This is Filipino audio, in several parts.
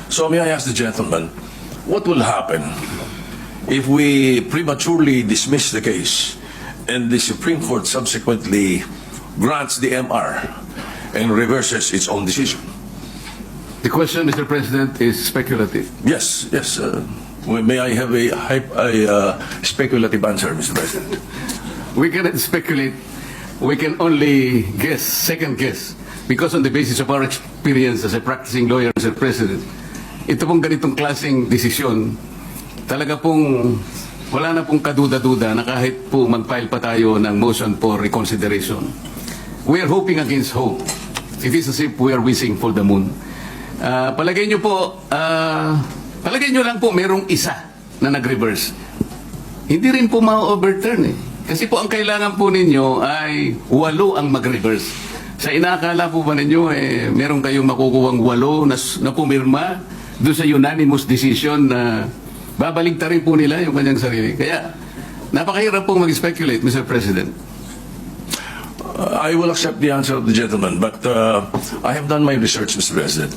So may I ask the gentleman, what will happen if we prematurely dismiss the case and the Supreme Court subsequently grants the MR and reverses its own decision? The question, Mr. President, is speculative. Yes, yes. May I have a speculative answer, Mr. President? We cannot speculate. We can only guess, second guess. Because on the basis of our experience as a practicing lawyer, Mr. President, ito pong ganitong klaseng desisyon, talaga pong wala na pong kaduda-duda na kahit po mag-file pa tayo ng motion for reconsideration. We are hoping against hope. It is as if we are wishing for the moon. Palagay nyo po, palagay nyo lang po merong isa na nag-reverse. Hindi rin po ma-overturn eh. Kasi po ang kailangan po ninyo ay 8 ang mag-reverse. Sa inaakala po ba ninyo, meron kayong makukuhang 8 na pumirma doon sa unanimous decision na babaligtarin po nila yung kanyang sarili. Kaya, napakahirap pong mag-speculate, Mr. President. I will accept the answer of the gentleman, but I have done my research, Mr. President.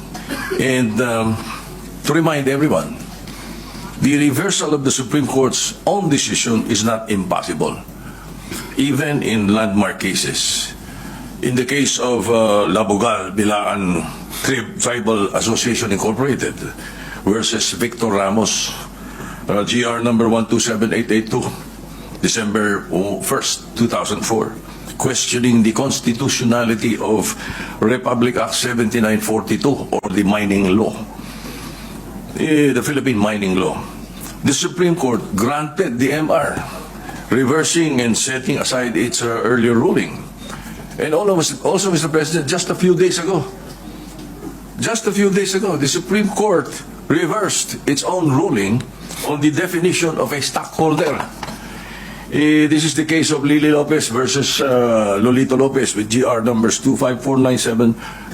And to remind everyone, the reversal of the Supreme Court's own decision is not impossible, even in landmark cases. In the case of Labogal, Bilaan Tribal Association Incorporated versus Victor Ramos, GR number 127882, December 1st, 2004. Questioning the constitutionality of Republic Act 7942 or the mining law, the Philippine mining law. The Supreme Court granted the MR, reversing and setting aside its earlier ruling. And also, Mr. President, just a few days ago, the Supreme Court reversed its own ruling on the definition of a stockholder. This is the case of Lily Lopez versus Lolito Lopez with GR numbers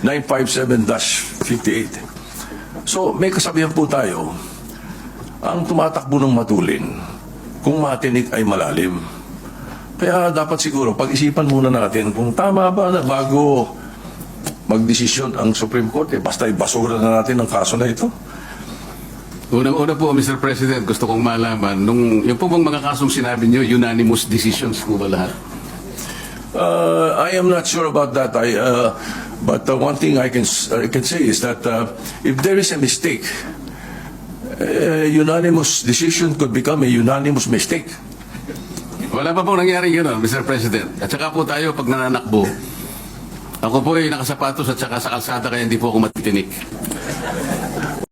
25497-957-58. So, may kasabihan po tayo, ang tumatakbo ng matulin, kung matinik ay malalim. Kaya dapat siguro, pag-isipan muna natin kung tama ba na bago magdesisyon ang Supreme Court, basta ibasura na natin ang kaso na ito. Unang-una po, Mr. President, gusto kong malaman, yung po bang mga kasong sinabi nyo, unanimous decisions po ba lahat? I am not sure about that. But one thing I can say is that if there is a mistake, unanimous decision could become a unanimous mistake. Wala pa pong nangyari gano'n, Mr. President. At saka po tayo, pag nananakbo, ako po ay nakasapatos at saka sa kalsada kaya hindi po ako matitinik.